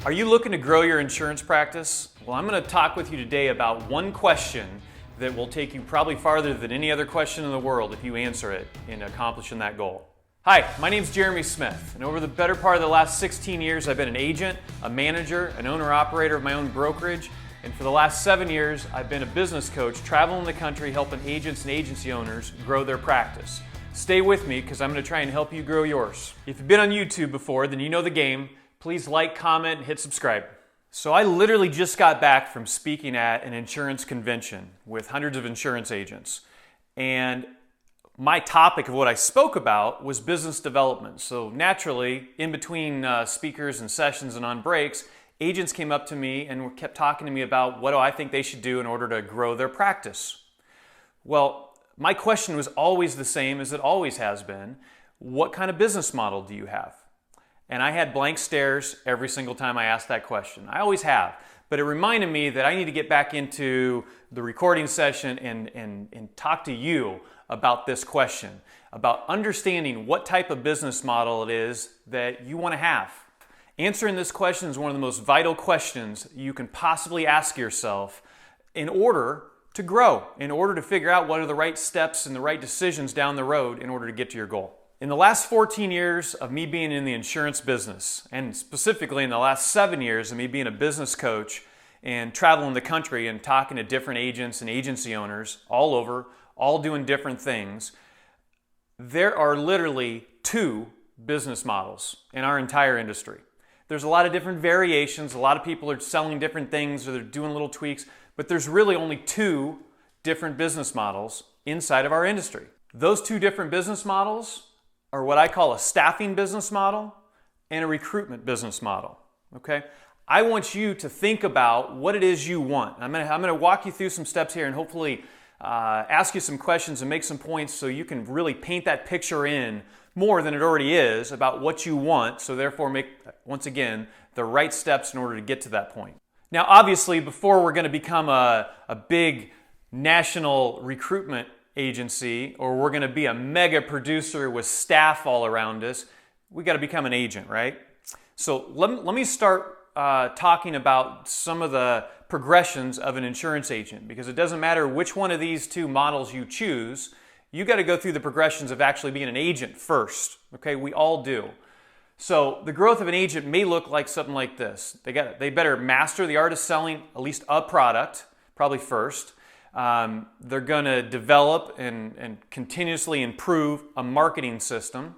Are you looking to grow your insurance practice? Well, I'm going to talk with you today about one question that will take you probably farther than any other question in the world if you answer it in accomplishing that goal. Hi, my name's Jeremy Smith, and over the better part of the last 16 years, I've been an agent, a manager, an owner-operator of my own brokerage, and for the last 7 years, I've been a business coach traveling the country helping agents and agency owners grow their practice. Stay with me because I'm going to try and help you grow yours. If you've been on YouTube before, then you know the game. Please like, comment, and hit subscribe. So I literally just got back from speaking at an insurance convention with hundreds of insurance agents. And my topic of what I spoke about was business development. So naturally, in between speakers and sessions and on breaks, agents came up to me and kept talking to me about what do I think they should do in order to grow their practice. Well, my question was always the same as it always has been. What kind of business model do you have? And I had blank stares every single time I asked that question. I always have. But it reminded me that I need to get back into the recording session and talk to you about this question, about understanding what type of business model it is that you want to have. Answering this question is one of the most vital questions you can possibly ask yourself in order to grow, in order to figure out what are the right steps and the right decisions down the road in order to get to your goal. In the last 14 years of me being in the insurance business, and specifically in the last 7 years of me being a business coach and traveling the country and talking to different agents and agency owners all over, all doing different things, there are literally 2 business models in our entire industry. There's a lot of different variations. A lot of people are selling different things or they're doing little tweaks, but there's really only 2 different business models inside of our industry. Those 2 different business models are what I call a staffing business model and a recruitment business model, okay? I want you to think about what it is you want. I'm gonna walk you through some steps here and hopefully ask you some questions and make some points so you can really paint that picture in more than it already is about what you want, so therefore make, once again, the right steps in order to get to that point. Now, obviously, before we're gonna become a big national recruitment agency, or we're going to be a mega producer with staff all around us, we got to become an agent, right? So let me start talking about some of the progressions of an insurance agent, because it doesn't matter which one of these 2 models you choose, you got to go through the progressions of actually being an agent first, okay? We all do. So the growth of an agent may look like something like this. They better master the art of selling at least a product, probably first. They're going to develop and continuously improve a marketing system.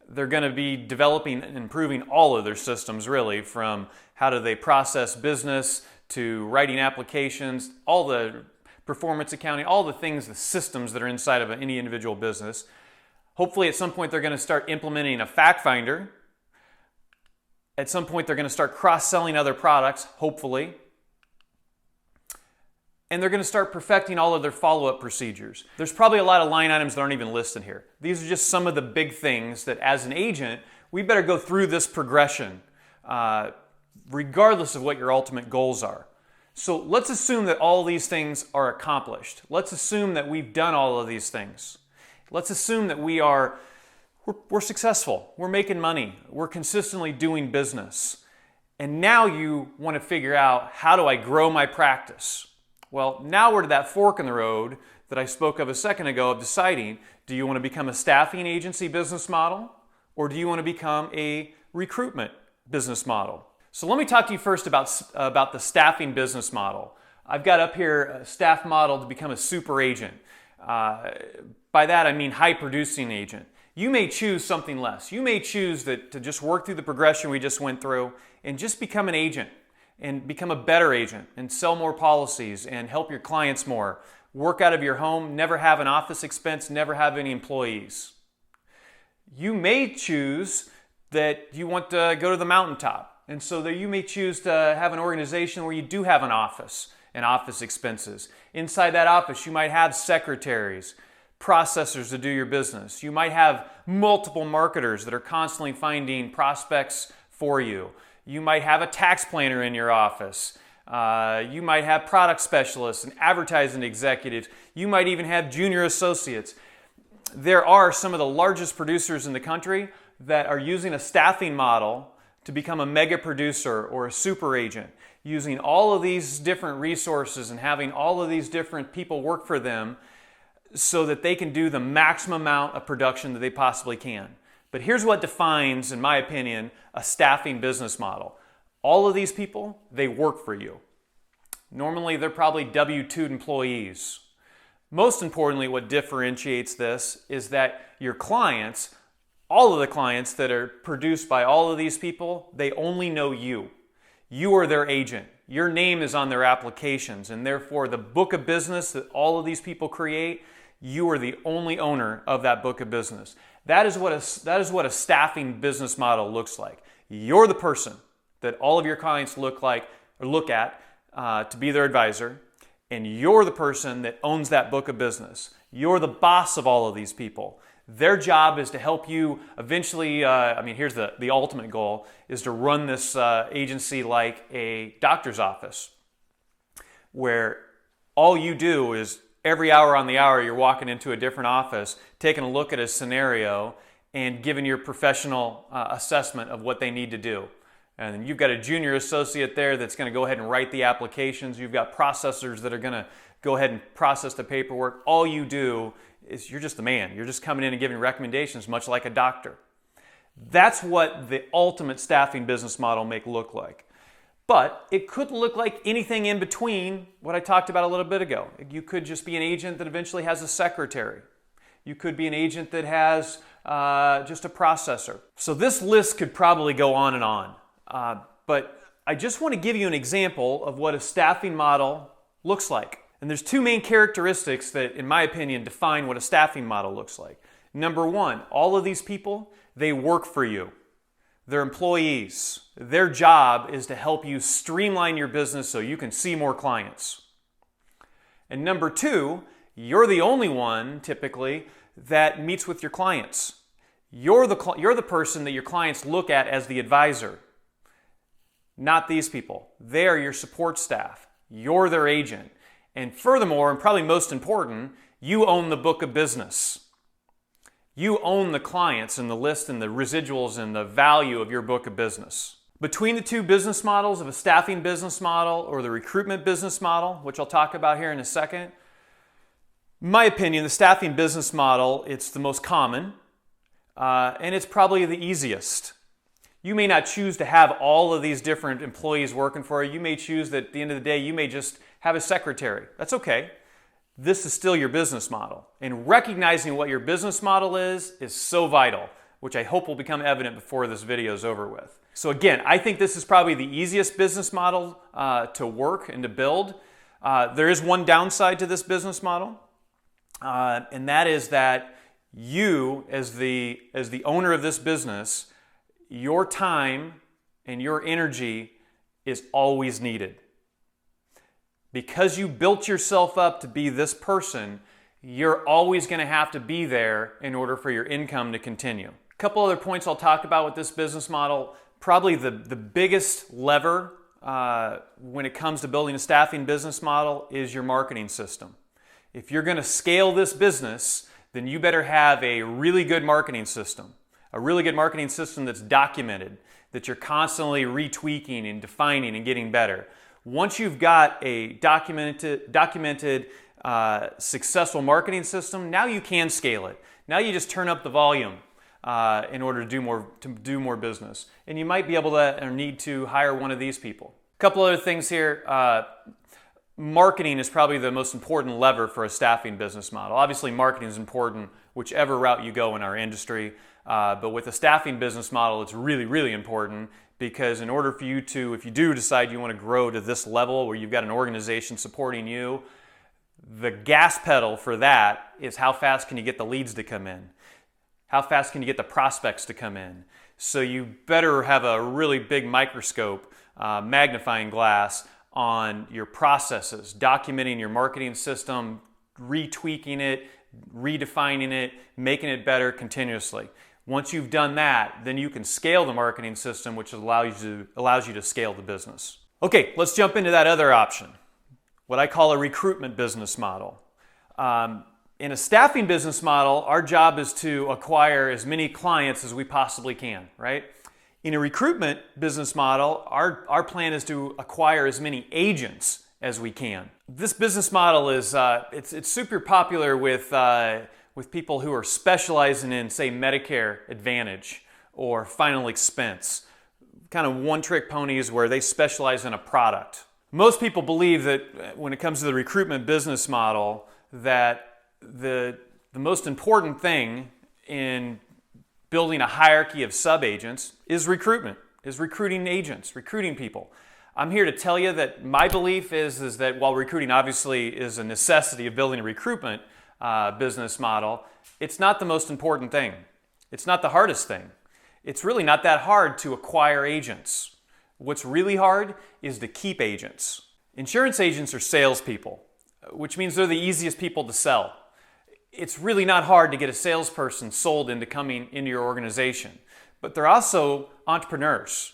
They're going to be developing and improving all of their systems, really, from how do they process business to writing applications, all the performance accounting, all the things, the systems that are inside of any individual business. Hopefully at some point they're going to start implementing a fact finder. At some point they're going to start cross-selling other products, hopefully. And they're going to start perfecting all of their follow-up procedures. There's probably a lot of line items that aren't even listed here. These are just some of the big things that as an agent, we better go through this progression, regardless of what your ultimate goals are. So let's assume that all these things are accomplished. Let's assume that we've done all of these things. Let's assume that we're successful. We're making money. We're consistently doing business. And now you want to figure out, how do I grow my practice? Well, now we're to that fork in the road that I spoke of a second ago of deciding, do you want to become a staffing agency business model, or do you want to become a recruitment business model? So let me talk to you first about the staffing business model. I've got up here a staff model to become a super agent. By that I mean high producing agent. You may choose something less. You may choose to just work through the progression we just went through and just become an agent, and become a better agent and sell more policies and help your clients more. Work out of your home, never have an office expense, never have any employees. You may choose that you want to go to the mountaintop. And so that you may choose to have an organization where you do have an office and office expenses. Inside that office, you might have secretaries, processors to do your business. You might have multiple marketers that are constantly finding prospects for you. You might have a tax planner in your office. You might have product specialists and advertising executives. You might even have junior associates. There are some of the largest producers in the country that are using a staffing model to become a mega producer or a super agent, using all of these different resources and having all of these different people work for them so that they can do the maximum amount of production that they possibly can. But here's what defines, in my opinion, a staffing business model. All of these people, they work for you. Normally, they're probably W-2 employees. Most importantly, what differentiates this is that your clients, all of the clients that are produced by all of these people, they only know you. You are their agent. Your name is on their applications, and therefore the book of business that all of these people create, you are the only owner of that book of business. That is what a staffing business model looks like. You're the person that all of your clients look at to be their advisor, and you're the person that owns that book of business. You're the boss of all of these people. Their job is to help you eventually, here's the ultimate goal, is to run this agency like a doctor's office, where all you do is every hour on the hour you're walking into a different office, taking a look at a scenario and giving your professional assessment of what they need to do. And then you've got a junior associate there that's going to go ahead and write the applications. You've got processors that are going to go ahead and process the paperwork. All you do is you're just the man. You're just coming in and giving recommendations, much like a doctor. That's what the ultimate staffing business model may look like. But it could look like anything in between what I talked about a little bit ago. You could just be an agent that eventually has a secretary. You could be an agent that has just a processor. So this list could probably go on and on. But I just want to give you an example of what a staffing model looks like. And there's two main characteristics that, in my opinion, define what a staffing model looks like. Number one, all of these people, they work for you. They're employees. Their job is to help you streamline your business so you can see more clients. And number two, you're the only one, typically, that meets with your clients. You're the person that your clients look at as the advisor, not these people. They are your support staff. You're their agent. And furthermore, and probably most important, you own the book of business. You own the clients and the list and the residuals and the value of your book of business. Between the two business models of a staffing business model or the recruitment business model, which I'll talk about here in a second, in my opinion, the staffing business model, it's the most common and it's probably the easiest. You may not choose to have all of these different employees working for you. You may choose that at the end of the day, you may just have a secretary. That's okay. This is still your business model. And recognizing what your business model is so vital, which I hope will become evident before this video is over with. So again, I think this is probably the easiest business model to work and to build. There is one downside to this business model, and that is that you, as the owner of this business, your time and your energy is always needed. Because you built yourself up to be this person, you're always going to have to be there in order for your income to continue. A couple other points I'll talk about with this business model. Probably the biggest lever when it comes to building a staffing business model is your marketing system. If you're going to scale this business, then you better have a really good marketing system. A really good marketing system that's documented, that you're constantly retweaking and defining and getting better. Once you've got a documented successful marketing system, now you can scale it. Now you just turn up the volume in order to do more business. And you might be able to or need to hire one of these people. A couple other things here. Marketing is probably the most important lever for a staffing business model. Obviously, marketing is important whichever route you go in our industry. But with a staffing business model, it's really, really important because in order for you to, if you do decide you want to grow to this level where you've got an organization supporting you, the gas pedal for that is how fast can you get the leads to come in? How fast can you get the prospects to come in? So you better have a really big microscope, magnifying glass on your processes, documenting your marketing system, retweaking it, redefining it, making it better continuously. Once you've done that, then you can scale the marketing system, which allows you to scale the business. Okay, let's jump into that other option, what I call a recruitment business model. In a staffing business model, our job is to acquire as many clients as we possibly can, right? In a recruitment business model, our plan is to acquire as many agents as we can. This business model is it's super popular with people who are specializing in, say, Medicare Advantage or final expense. Kind of one-trick ponies where they specialize in a product. Most people believe that when it comes to the recruitment business model, that the most important thing in building a hierarchy of sub-agents is recruitment, is recruiting agents, recruiting people. I'm here to tell you that my belief is that while recruiting obviously is a necessity of building a recruitment business model, it's not the most important thing. It's not the hardest thing. It's really not that hard to acquire agents. What's really hard is to keep agents. Insurance agents are salespeople, which means they're the easiest people to sell. It's really not hard to get a salesperson sold into coming into your organization, but they're also entrepreneurs.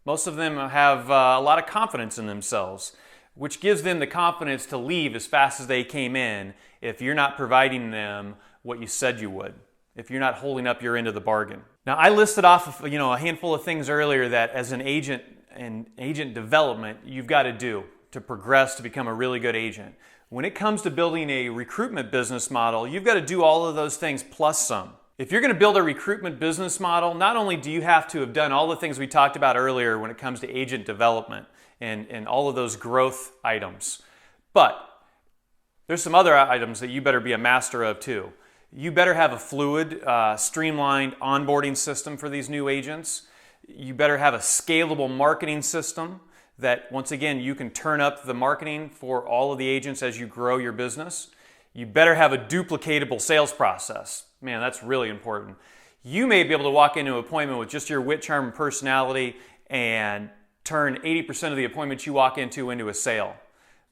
Most of them have a lot of confidence in themselves, which gives them the confidence to leave as fast as they came in if you're not providing them what you said you would, if you're not holding up your end of the bargain. Now, I listed off a handful of things earlier that as an agent and agent development you've got to do to progress to become a really good agent. When it comes to building a recruitment business model, you've got to do all of those things plus some. If you're going to build a recruitment business model, not only do you have to have done all the things we talked about earlier when it comes to agent development and all of those growth items, but there's some other items that you better be a master of too. You better have a fluid, streamlined onboarding system for these new agents. You better have a scalable marketing system that, once again, you can turn up the marketing for all of the agents as you grow your business. You better have a duplicatable sales process. Man, that's really important. You may be able to walk into an appointment with just your wit, charm, and personality and turn 80% of the appointments you walk into a sale.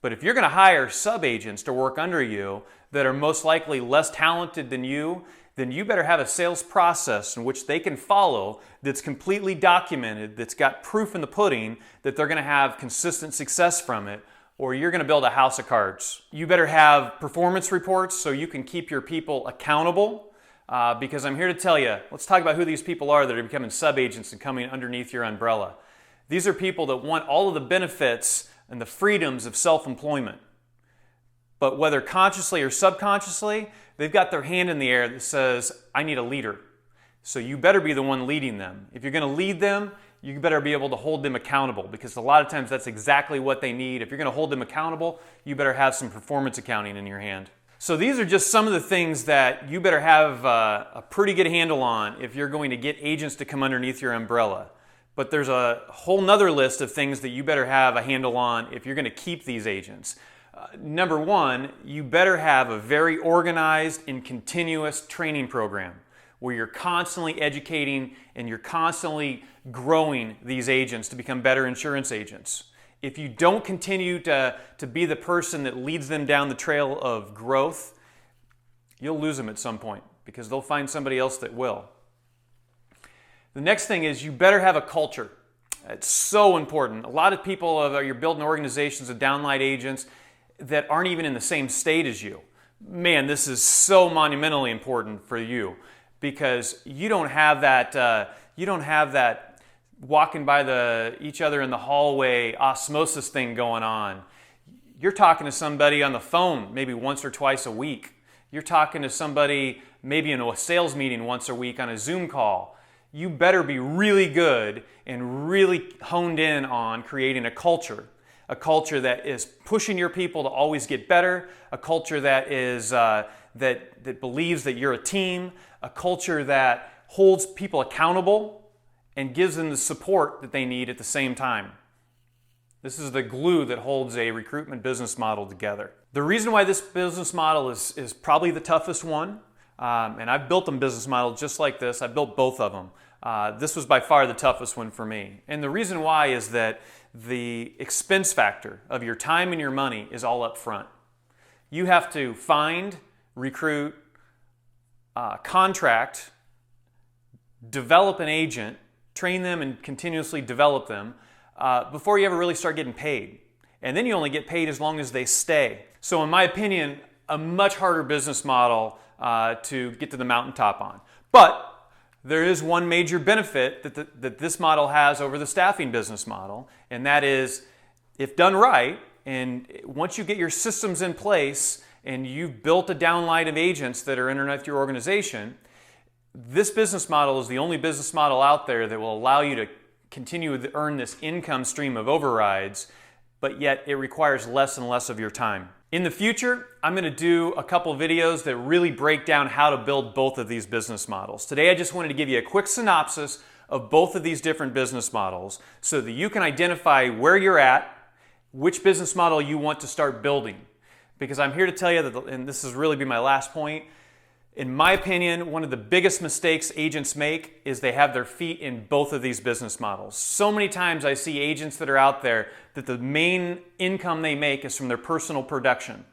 But if you're going to hire sub-agents to work under you that are most likely less talented than you, then you better have a sales process in which they can follow that's completely documented, that's got proof in the pudding that they're going to have consistent success from it, or you're going to build a house of cards. You better have performance reports so you can keep your people accountable, because I'm here to tell you, let's talk about who these people are that are becoming sub-agents and coming underneath your umbrella. These are people that want all of the benefits and the freedoms of self-employment. But whether consciously or subconsciously, they've got their hand in the air that says, I need a leader. So you better be the one leading them. If you're going to lead them, you better be able to hold them accountable, because a lot of times that's exactly what they need. If you're going to hold them accountable, you better have some performance accounting in your hand. So these are just some of the things that you better have a pretty good handle on if you're going to get agents to come underneath your umbrella. But there's a whole nother list of things that you better have a handle on if you're going to keep these agents. Number one, you better have a very organized and continuous training program where you're constantly educating and you're constantly growing these agents to become better insurance agents. If you don't continue to be the person that leads them down the trail of growth, you'll lose them at some point because they'll find somebody else that will. The next thing is you better have a culture. It's so important. A lot of people, you're building organizations of downline agents that aren't even in the same state as you. Man, this is so monumentally important for you because you don't have that walking by each other in the hallway osmosis thing going on. You're talking to somebody on the phone maybe once or twice a week. You're talking to somebody maybe in a sales meeting once a week on a Zoom call. You better be really good and really honed in on creating a culture that is pushing your people to always get better, a culture that is that believes that you're a team, a culture that holds people accountable and gives them the support that they need at the same time. This is the glue that holds a recruitment business model together. The reason why this business model is probably the toughest one, and I've built a business model just like this. I built both of them. This was by far the toughest one for me. And the reason why is that the expense factor of your time and your money is all up front. You have to find, recruit, contract, develop an agent, train them and continuously develop them before you ever really start getting paid. And then you only get paid as long as they stay. So in my opinion, a much harder business model to get to the mountaintop on. But There is one major benefit that this model has over the staffing business model, and that is, if done right, and once you get your systems in place and you've built a downline of agents that are underneath your organization, this business model is the only business model out there that will allow you to continue to earn this income stream of overrides, but yet it requires less and less of your time. In the future, I'm going to do a couple videos that really break down how to build both of these business models. Today I just wanted to give you a quick synopsis of both of these different business models so that you can identify where you're at, which business model you want to start building. Because I'm here to tell you that, and this is really be my last point, in my opinion, one of the biggest mistakes agents make is they have their feet in both of these business models. So many times I see agents that are out there that the main income they make is from their personal production.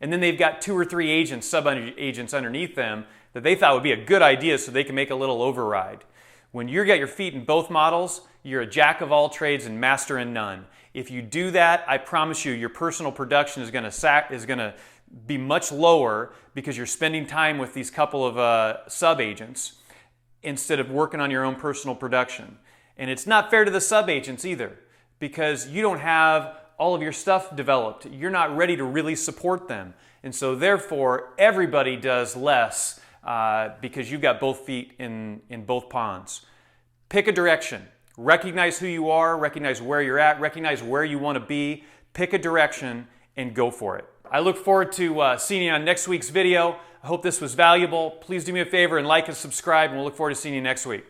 And then they've got 2 or 3 agents, sub-agents underneath them that they thought would be a good idea so they can make a little override. When you've got your feet in both models, you're a jack of all trades and master in none. If you do that, I promise you, your personal production is going to be much lower because you're spending time with these couple of sub-agents instead of working on your own personal production. And it's not fair to the sub-agents either because you don't have all of your stuff developed. You're not ready to really support them. And so therefore, everybody does less because you've got both feet in both ponds. Pick a direction. Recognize who you are, recognize where you're at, recognize where you want to be, pick a direction, and go for it. I look forward to seeing you on next week's video. I hope this was valuable. Please do me a favor and like and subscribe, and we'll look forward to seeing you next week.